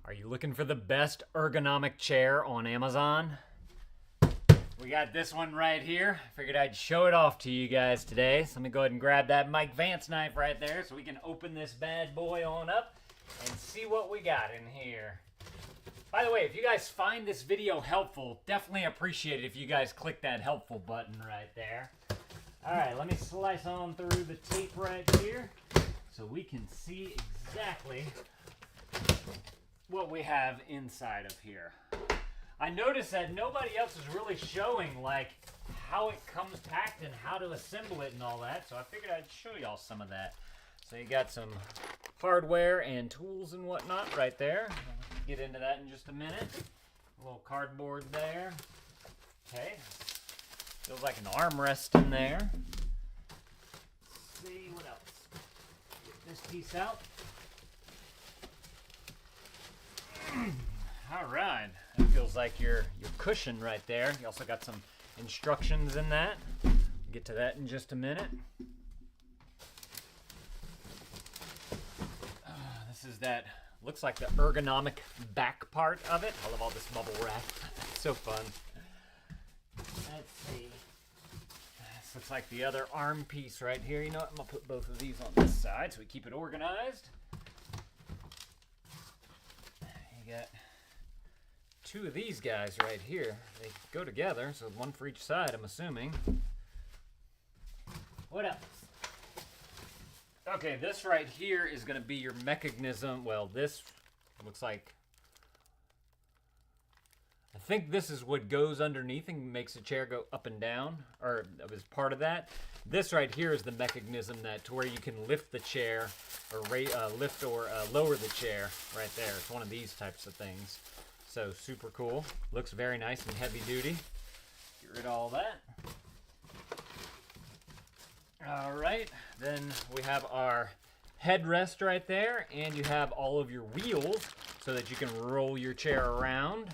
Are you looking for the best ergonomic chair on Amazon? We got this one right here. Figured I'd show it off to you guys today. So let me go ahead and grab that Mike Vance knife right there so we can open this bad boy on up and see what we got in here. By the way, if you guys find this video helpful, definitely appreciate it if you guys click that helpful button right there. Alright, let me slice on through the tape right here so we can see exactly what we have inside of here. I noticed that nobody else is really showing like how it comes packed and how to assemble it and all that, so I figured I'd show y'all some of that. So you got some hardware and tools and whatnot right there. I'll get into that in just a minute. A little cardboard there. Okay. Feels like an armrest in there. Let's see what else. Get this piece out. All right, that feels like your cushion right there. You also got some instructions in that. Get to that in just a minute. This is that, looks like the ergonomic back part of it. I love all this bubble wrap. It's so fun. Let's see. This looks like the other arm piece right here. You know what? I'm gonna put both of these on this side so we keep it organized. You got two of these guys right here. They go together, so one for each side, I'm assuming. What else? Okay, this right here is going to be your mechanism. Well, this looks like, I think this is what goes underneath and makes the chair go up and down, or as part of that. This right here is the mechanism that to where you can lift the chair or lift or lower the chair right there. It's one of these types of things. So super cool. Looks very nice and heavy duty. Get rid of all that. All right, then we have our headrest right there, and you have all of your wheels so that you can roll your chair around.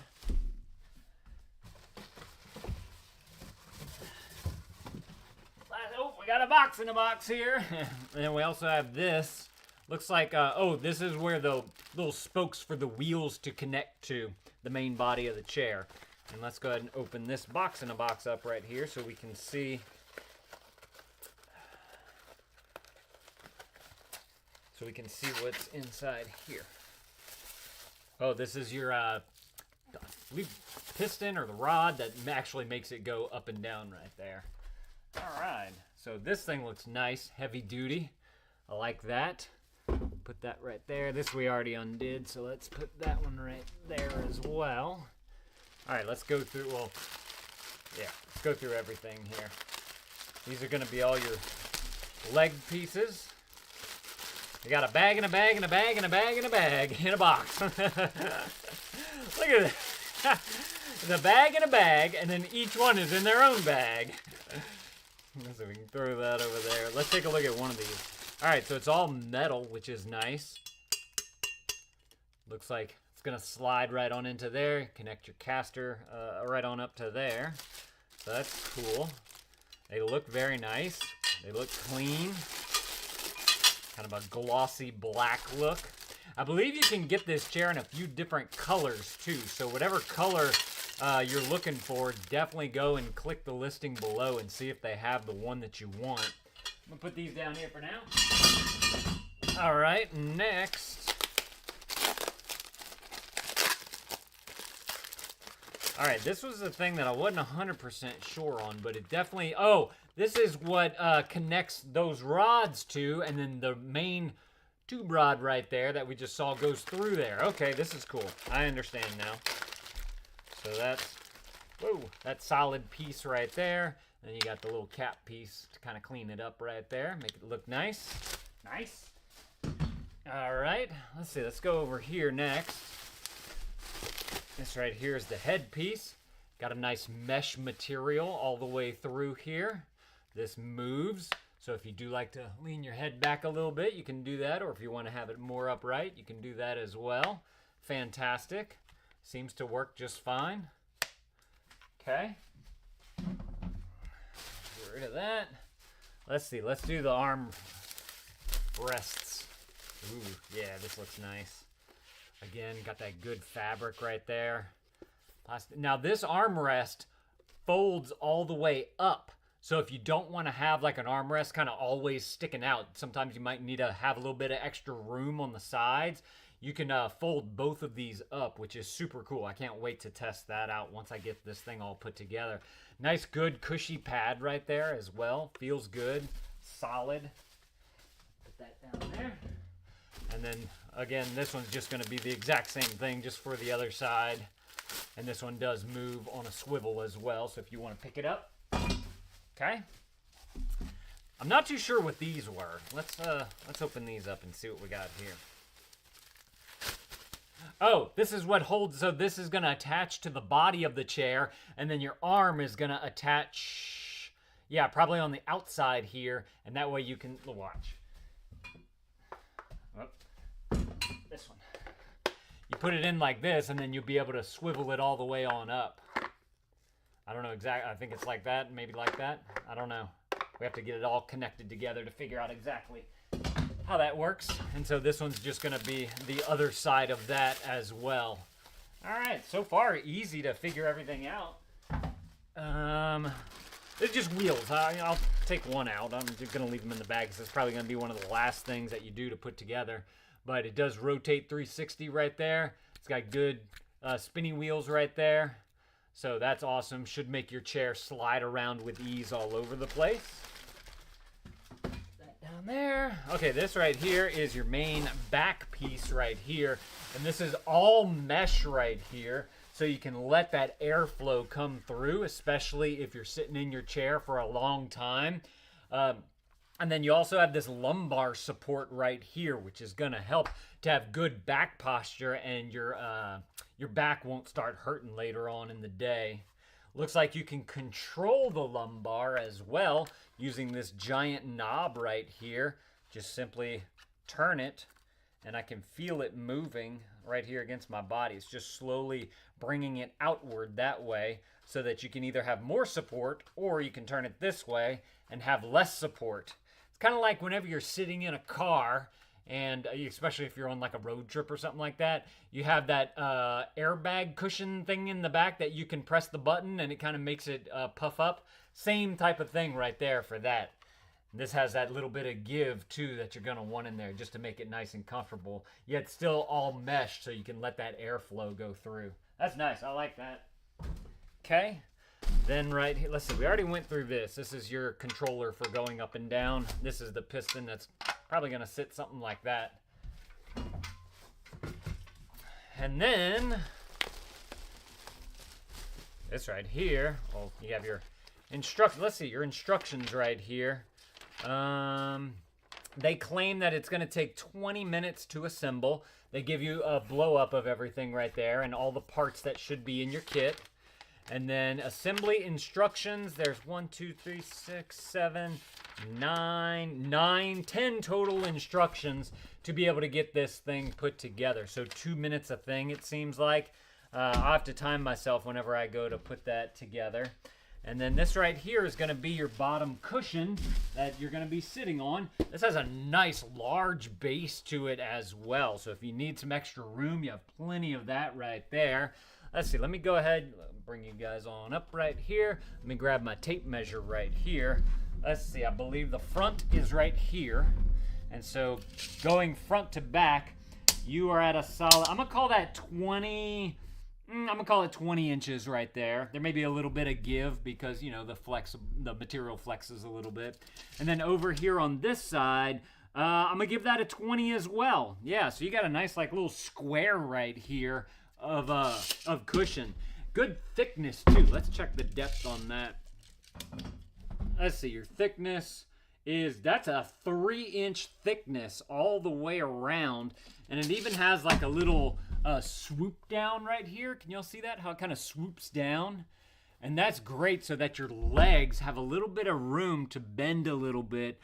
Oh, we got a box in a box here. And then we also have this. Looks like, oh, this is where the little spokes for the wheels to connect to the main body of the chair. And let's go ahead and open this box in a box up right here so we can see. So we can see what's inside here. Oh, this is your piston or the rod that actually makes it go up and down right there. All right, so this thing looks nice, heavy duty. I like that. Put that right there. This we already undid, so let's put that one right there as well. All right, let's go through, well, yeah, let's go through everything here. These are gonna be all your leg pieces. You got a bag and a bag and a bag and a bag and a bag in a box. Look at it. There's a bag and a bag, and then each one is in their own bag. So we can throw that over there. Let's take a look at one of these. All right, so it's all metal, which is nice. Looks like it's gonna slide right on into there. Connect your caster right on up to there. So that's cool. They look very nice. They look clean. Kind of a glossy black look. I believe you can get this chair in a few different colors too. So whatever color you're looking for, definitely go and click the listing below and see if they have the one that you want. I'm gonna put these down here for now. All right, next. All right, this was the thing that I wasn't 100% sure on, but it definitely, oh, this is what connects those rods to, and then the main tube rod right there that we just saw goes through there. Okay, this is cool. I understand now. So that's, whoa, that solid piece right there. Then you got the little cap piece to kind of clean it up right there, make it look nice. Nice. All right, let's see, let's go over here next. This right here is the head piece. Got a nice mesh material all the way through here. This moves, so if you do like to lean your head back a little bit, you can do that, or if you want to have it more upright, you can do that as well. Fantastic. Seems to work just fine. Okay. Get rid of that. Let's see, let's do the arm rests. Ooh, yeah, this looks nice. Again, got that good fabric right there. Now this armrest folds all the way up. So if you don't want to have like an armrest kind of always sticking out, sometimes you might need to have a little bit of extra room on the sides. You can fold both of these up, which is super cool. I can't wait to test that out once I get this thing all put together. Nice, good, cushy pad right there as well. Feels good, solid. Put that down there. And then, again, this one's just going to be the exact same thing, just for the other side. And this one does move on a swivel as well, so if you want to pick it up. Okay. I'm not too sure what these were. Let's open these up and see what we got here. Oh, this is what holds, so this is going to attach to the body of the chair, and then your arm is going to attach, yeah, probably on the outside here, and that way you can, watch. Oh, this one. You put it in like this, and then you'll be able to swivel it all the way on up. I don't know exactly. I think it's like that, maybe like that. I don't know. We have to get it all connected together to figure out exactly how that works. And so this one's just going to be the other side of that as well. All right, so far easy to figure everything out. It's just wheels. I'll take one out. I'm just going to leave them in the bag because it's probably going to be one of the last things that you do to put together. But it does rotate 360 right there. It's got good spinny wheels right there. So that's awesome. Should make your chair slide around with ease all over the place. Put that down there. Okay, this right here is your main back piece right here. And this is all mesh right here. So you can let that airflow come through, especially if you're sitting in your chair for a long time. And then you also have this lumbar support right here, which is going to help to have good back posture, and your back won't start hurting later on in the day. Looks like you can control the lumbar as well using this giant knob right here. Just simply turn it, and I can feel it moving right here against my body. It's just slowly bringing it outward that way so that you can either have more support, or you can turn it this way and have less support. Kind of like whenever you're sitting in a car, and especially if you're on like a road trip or something like that, you have that airbag cushion thing in the back that you can press the button and it kind of makes it puff up. Same type of thing right there for that. This has that little bit of give too that you're going to want in there just to make it nice and comfortable, yet still all mesh so you can let that airflow go through. That's nice. I like that. Okay. Then right here, let's see, we already went through this. This is your controller for going up and down. This is the piston that's probably going to sit something like that. And then, this right here, well, you have your instructions. Let's see, your instructions right here. They claim that it's going to take 20 minutes to assemble. They give you a blow up of everything right there and all the parts that should be in your kit. And then assembly instructions, there's 1, 2, 3, 6, 7, 9, 10 total instructions to be able to get this thing put together. So 2 minutes a thing, it seems like. I'll have to time myself whenever I go to put that together. And then this right here is going to be your bottom cushion that you're going to be sitting on. This has a nice large base to it as well. So if you need some extra room, you have plenty of that right there. Let's see, let me go ahead, bring you guys on up right here. Let me grab my tape measure right here. Let's see, I believe the front is right here. And so going front to back, you are at a solid, I'm gonna call that 20 inches right there. There may be a little bit of give because, you know, the material flexes a little bit. And then over here on this side, I'm gonna give that a 20 as well. Yeah, so you got a nice like little square right here of cushion. Good thickness too. Let's check the depth on that. Let's see, your thickness that's a 3-inch thickness all the way around, and it even has like a little swoop down right here. Can y'all see that? How it kind of swoops down? And that's great so that your legs have a little bit of room to bend a little bit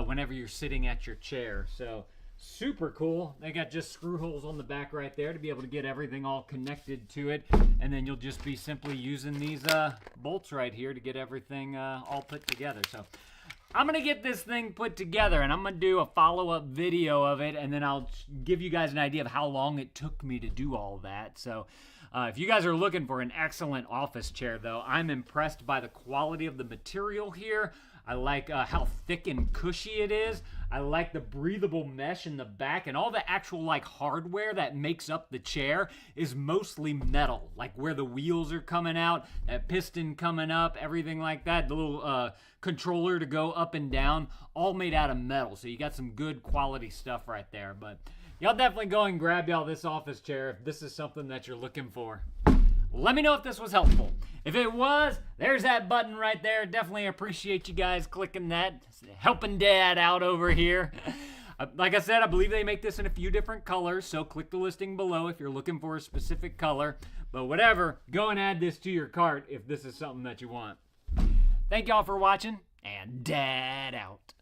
whenever you're sitting at your chair. So super cool. They got just screw holes on the back right there to be able to get everything all connected to it. And then you'll just be simply using these bolts right here to get everything all put together. So I'm going to get this thing put together, and I'm going to do a follow-up video of it, and then I'll give you guys an idea of how long it took me to do all that. So if you guys are looking for an excellent office chair, though, I'm impressed by the quality of the material here. I like how thick and cushy it is. I like the breathable mesh in the back, and all the actual like hardware that makes up the chair is mostly metal, like where the wheels are coming out, that piston coming up, everything like that, the little controller to go up and down, all made out of metal. So you got some good quality stuff right there. But y'all definitely go and grab y'all this office chair if this is something that you're looking for. Let me know if this was helpful. If it was, there's that button right there. Definitely appreciate you guys clicking that. Helping Dad out over here. Like I said, I believe they make this in a few different colors, so click the listing below if you're looking for a specific color. But whatever, go and add this to your cart if this is something that you want. Thank y'all for watching, and Dad out.